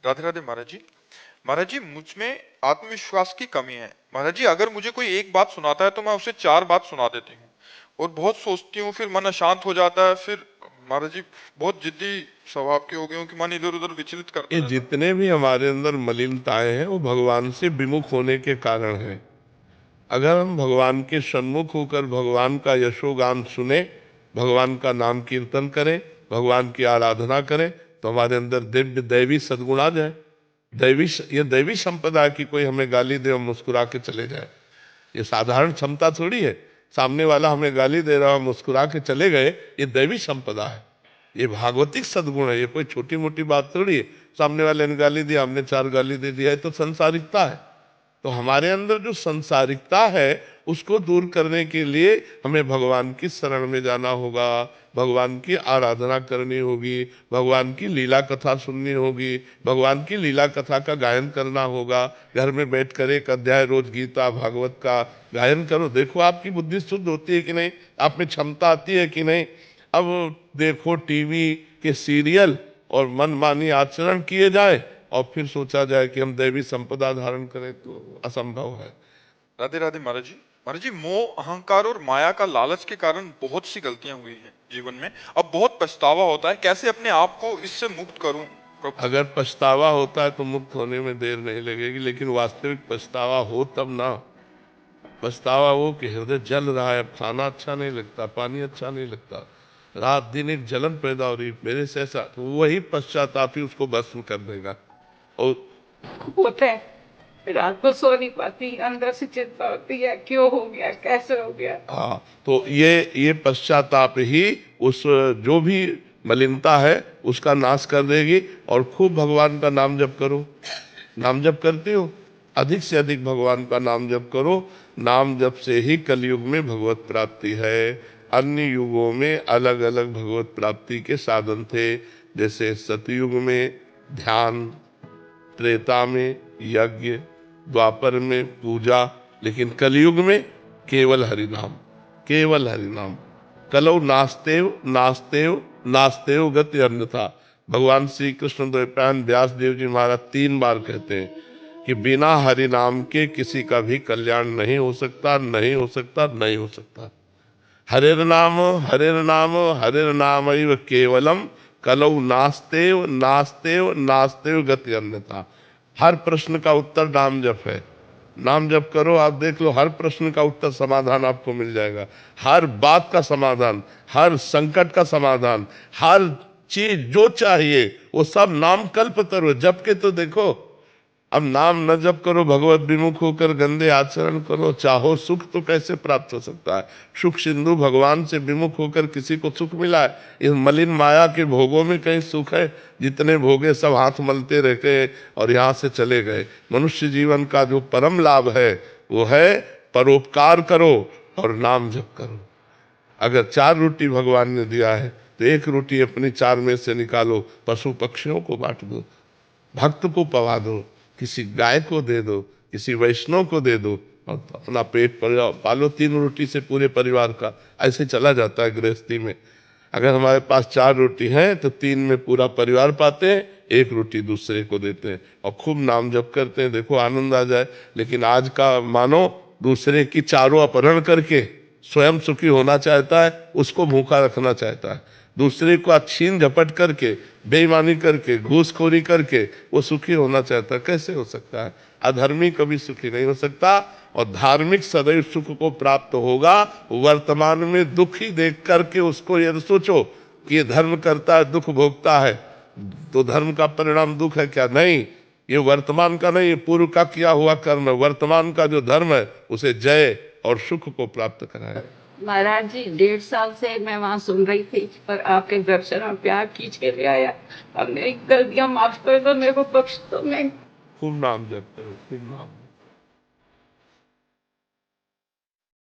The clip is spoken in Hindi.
राधे राधे महाराज जी। महाराज जी, मुझ में आत्मविश्वास की कमी है। महाराज जी, अगर मुझे कोई एक बात सुनाता है तो मैं उसे चार बात सुना देती हूँ और बहुत सोचती हूँ, फिर मन अशांत हो जाता है। फिर महाराज जी, बहुत जिद्दी स्वभाव के हो गए हूँ कि मन इधर उधर विचलित करता ये रहता है। जितने भी हमारे अंदर मलिनताएं हैं वो भगवान से विमुख होने के कारण है। अगर हम भगवान के सन्मुख होकर भगवान का यशोगान सुने, भगवान का नाम कीर्तन करें, भगवान की आराधना करें, तो हमारे अंदर दिव्य दैवी सद्गुण आ जाए। ये दैवी संपदा है कि कोई हमें गाली दे और मुस्कुरा के चले जाए। ये साधारण क्षमता थोड़ी है। सामने वाला हमें गाली दे रहा है, मुस्कुरा के चले गए, ये दैवी संपदा है। ये भागवतिक सद्गुण है। ये कोई छोटी मोटी बात थोड़ी है। सामने वाले ने गाली दिया, हमने चार गाली दे दिया, है तो संसारिकता है। तो हमारे अंदर जो संसारिकता है उसको दूर करने के लिए हमें भगवान की शरण में जाना होगा, भगवान की आराधना करनी होगी, भगवान की लीला कथा सुननी होगी, भगवान की लीला कथा का गायन करना होगा। घर में बैठ कर एक अध्याय रोज गीता भागवत का गायन करो, देखो आपकी बुद्धि शुद्ध होती है कि नहीं, आप में क्षमता आती है कि नहीं। अब देखो टीवी के सीरियल और मनमानी आचरण किए जाए और फिर सोचा जाए कि हम दैवी संपदा धारण करें, तो असंभव है। राधे राधे महाराज जी। महाराज जी, मोह अहंकार और माया का लालच के कारण बहुत सी गलतियां हुई हैं जीवन में। अब बहुत पछतावा होता है, कैसे अपने आप को इससे मुक्त करूं प्रभु। अगर पछतावा होता है तो मुक्त होने में देर नहीं लगेगी, लेकिन वास्तविक पछतावा हो तब ना। पछतावा हो कि हृदय जल रहा है, अब खाना अच्छा नहीं लगता, पानी अच्छा नहीं लगता, रात दिन एक जलन पैदा हो रही मेरे से ऐसा, तो वही पश्चाताप ही उसको भस्म कर देगा। और होता है, रात को सो नहीं पाती, अंदर से चिंता होती है, क्यों हो गया, कैसे हो गया। हाँ, तो ये पश्चाताप ही उस जो भी मलिनता है उसका नाश कर देगी। और खूब भगवान का नाम जप करो। नाम जप करते हो, अधिक से अधिक भगवान का नाम जप करो। नाम जप से ही कलयुग में भगवत प्राप्ति है। अन्य युगों में अलग अलग भगवत प्राप्ति के साधन थे, जैसे सतयुग में ध्यान, त्रेता में यज्ञ, द्वापर में पूजा, लेकिन कलयुग में केवल हरिनाम, केवल हरिनाम। कलौ नास्तेव नास्तेव नास्तेव गति अन्यथा। भगवान श्री कृष्ण द्वैपायन व्यास देव जी महाराज 3 बार कहते हैं कि बिना हरिनाम के किसी का भी कल्याण नहीं हो सकता, नहीं हो सकता, नहीं हो सकता। हरिर्नाम हरिर्नाम हरिर्नाम केवलम, कलौ नास्तेव नास्तेव नास्तेव गति अन्यथा। हर प्रश्न का उत्तर नाम जप है। नाम जप करो, आप देख लो हर प्रश्न का उत्तर समाधान आपको मिल जाएगा। हर बात का समाधान, हर संकट का समाधान, हर चीज जो चाहिए वो सब नाम कल्प करो, जप के तो देखो। अब नाम न जप करो, भगवत विमुख होकर गंदे आचरण करो, चाहो सुख तो कैसे प्राप्त हो सकता है। सुख सिंधु भगवान से विमुख होकर किसी को सुख मिला है? इस मलिन माया के भोगों में कहीं सुख है? जितने भोगे सब हाथ मलते रह गए और यहाँ से चले गए। मनुष्य जीवन का जो परम लाभ है वो है परोपकार करो और नाम जप करो। अगर 4 रोटी भगवान ने दिया है तो 1 रोटी अपनी 4 में से निकालो, पशु पक्षियों को बांट दो, भक्त को पवा दो, किसी गाय को दे दो, किसी वैष्णव को दे दो, और अपना पेट पालो। 3 रोटी से पूरे परिवार का ऐसे चला जाता है गृहस्थी में। अगर हमारे पास 4 रोटी हैं तो 3 में पूरा परिवार पाते हैं, 1 रोटी दूसरे को देते हैं और खूब नाम जप करते हैं, देखो आनंद आ जाए। लेकिन आज का मानो दूसरे की चारों अपहरण करके स्वयं सुखी होना चाहता है, उसको भूखा रखना चाहता है। दूसरे को छीन झपट करके, बेईमानी करके, घूसखोरी करके वो सुखी होना चाहता है, कैसे हो सकता है। अधर्मी कभी सुखी नहीं हो सकता और धार्मिक सदैव सुख को प्राप्त होगा। वर्तमान में दुख ही देख करके उसको यदि सोचो कि ये धर्म करता है, दुख भोगता है, तो धर्म का परिणाम दुख है क्या? नहीं, ये वर्तमान का नहीं, पूर्व का किया हुआ कर्म है। वर्तमान का जो धर्म है उसे जय और सुख को प्राप्त कराए। महाराज जी, 1.5 साल से मैं वहाँ सुन रही थी, पर आपके दर्शन और प्यार खींच के ले आया। अब मेरी गलतियां माफ कर दो, मेरे को बख्श दो। मैं खूब नाम जप करो, खूब नाम।